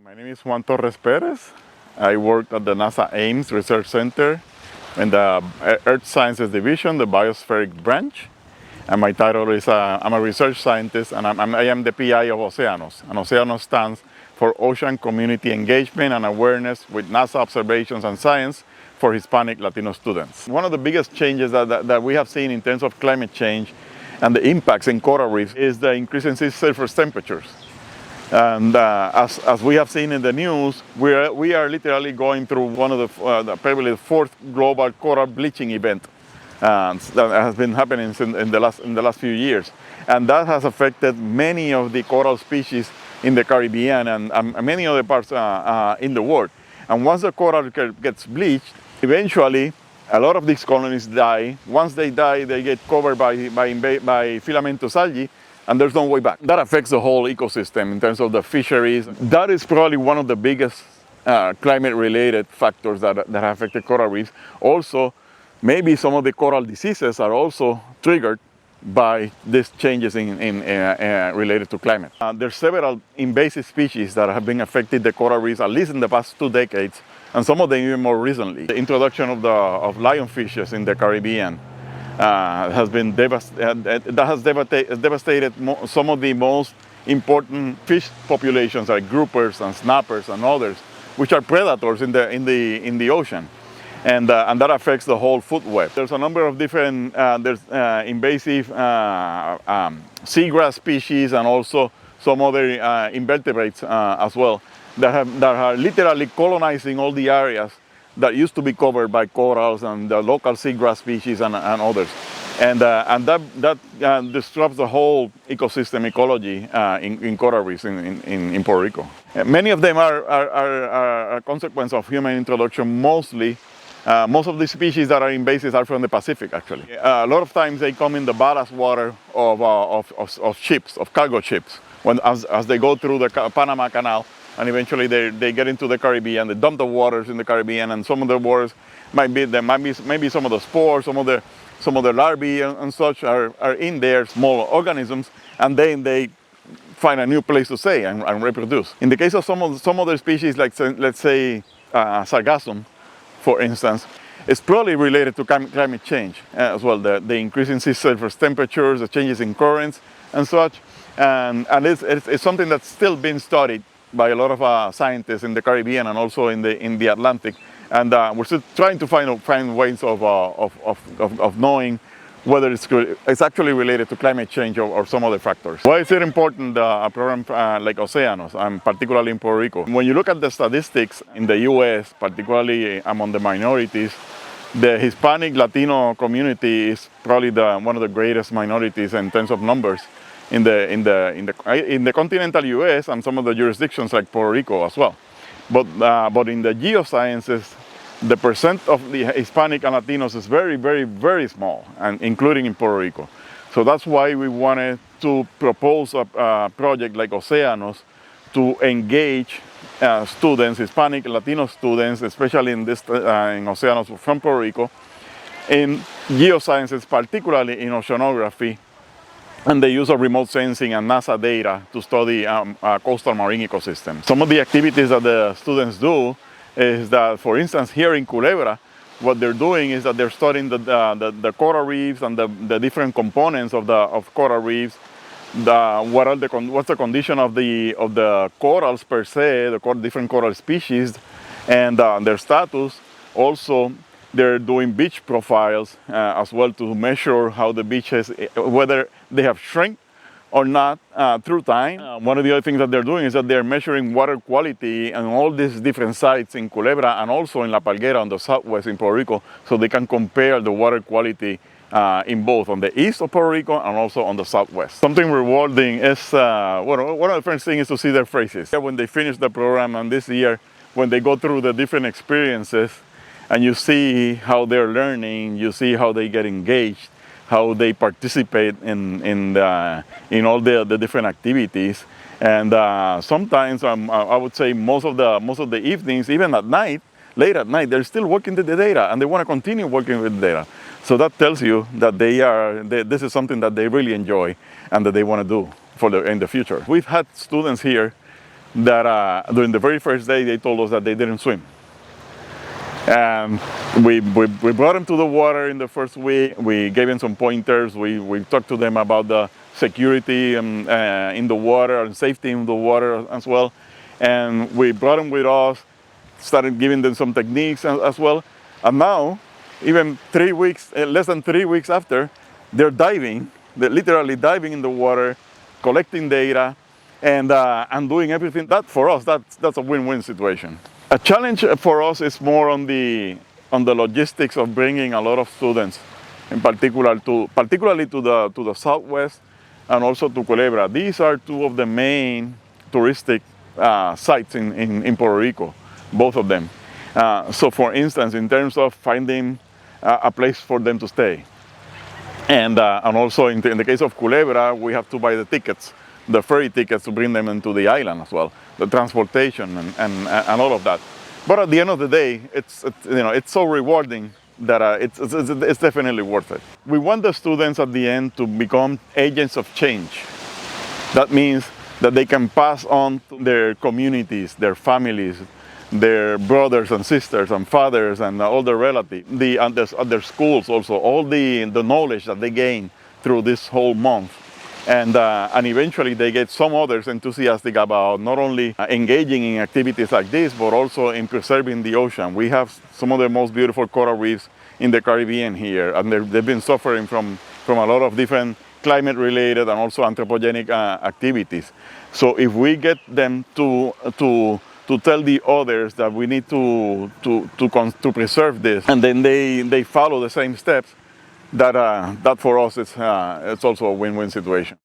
My name is Juan Torres-Pérez. I work at the NASA Ames Research Center in the Earth Sciences Division, the Biospheric branch. And my title is I'm a research scientist, and I am the PI of OCEANOS. And OCEANOS stands for Ocean Community Engagement and Awareness with NASA Observations and Science for Hispanic Latino students. One of the biggest changes that we have seen in terms of climate change and the impacts in coral reefs is the increase in sea surface temperatures. And as we have seen in the news, we are literally going through one of probably the fourth global coral bleaching event that has been happening in the last few years, and that has affected many of the coral species in the Caribbean and many other parts in the world. And once the coral gets bleached, eventually a lot of these colonies die. Once they die, they get covered by filamentous algae, and there's no way back. That affects the whole ecosystem in terms of the fisheries. That is probably one of the biggest climate-related factors that have affected coral reefs. Also, maybe some of the coral diseases are also triggered by these changes related to climate. There's several invasive species that have been affecting the coral reefs, at least in the past 2 decades, and some of them even more recently. The introduction of lionfishes in the Caribbean has devastated some of the most important fish populations, like groupers and snappers and others, which are predators in the ocean. And that affects the whole food web. There's a number of different invasive seagrass species and also some other invertebrates as well that are literally colonizing all the areas that used to be covered by corals and the local seagrass species and others. And that disrupts the whole ecology in coral reefs in Puerto Rico. Many of them are a consequence of human introduction. Most of the species that are invasive are from the Pacific, actually. A lot of times they come in the ballast water of ships, of cargo ships, as they go through the Panama Canal, and eventually they get into the Caribbean. They dump the waters in the Caribbean, and some of the waters maybe some of the spores, some of the larvae and such are in there, small organisms, and then they find a new place to stay and reproduce. In the case of some other species, like let's say sargassum, for instance, it's probably related to climate change as well, the increase in sea surface temperatures, the changes in currents and such, and it's something that's still being studied by a lot of scientists in the Caribbean and also in the Atlantic, and we're still trying to find ways of knowing whether it's actually related to climate change or some other factors. Why is it important, a program like OCEANOS, and particularly in Puerto Rico? When you look at the statistics in the U.S., particularly among the minorities, the Hispanic Latino community is probably one of the greatest minorities in terms of numbers in the continental U.S. and some of the jurisdictions like Puerto Rico as well. But in the geosciences, the percent of the Hispanic and Latinos is very, very, very small, and including in Puerto Rico. So that's why we wanted to propose a project like OCEANOS to engage students, Hispanic and Latino students, especially in OCEANOS from Puerto Rico, in geosciences, particularly in oceanography, and the use of remote sensing and NASA data to study coastal marine ecosystems. Some of the activities that the students do is that, for instance, here in Culebra, what they're doing is that they're studying the coral reefs and the different components of coral reefs. What's the condition of the corals per se, the different coral species, and their status. Also, they're doing beach profiles as well to measure how the beaches, whether they have shrunk or not through time. One of the other things that they're doing is that they're measuring water quality on all these different sites in Culebra and also in La Palguera on the southwest in Puerto Rico, so they can compare the water quality in both on the east of Puerto Rico and also on the southwest. Something rewarding is, one of the first things is to see their faces. When they finish the program, and this year, when they go through the different experiences, and you see how they're learning, you see how they get engaged, how they participate in all the different activities, and sometimes I would say most of the evenings, even at night, late at night, they're still working with the data, and they want to continue working with the data. So that tells you that this is something that they really enjoy and that they want to do in the future. We've had students here that during the very first day they told us that they didn't swim. And we brought them to the water in the first week. We gave them some pointers. We talked to them about the security in the water and safety in the water as well. And we brought them with us, started giving them some techniques as well. And now, even 3 weeks, less than 3 weeks after, they're diving. They're literally diving in the water, collecting data, and doing everything. That for us, that's a win-win situation. A challenge for us is more on the logistics of bringing a lot of students, in particularly to the Southwest and also to Culebra. These are two of the main touristic sites in Puerto Rico, both of them. So, for instance, in terms of finding a place for them to stay, and also in the case of Culebra, we have to buy the tickets, the ferry tickets to bring them into the island as well, the transportation and all of that. But at the end of the day, it's so rewarding that it's definitely worth it. We want the students at the end to become agents of change. That means that they can pass on to their communities, their families, their brothers and sisters and fathers and all their relatives, their schools also, all the knowledge that they gain through this whole month. And eventually they get some others enthusiastic about not only engaging in activities like this, but also in preserving the ocean. We have some of the most beautiful coral reefs in the Caribbean here, and they've been suffering from a lot of different climate-related and also anthropogenic activities. So if we get them to tell the others that we need to preserve this, and then they follow the same steps, that for us it's also a win-win situation.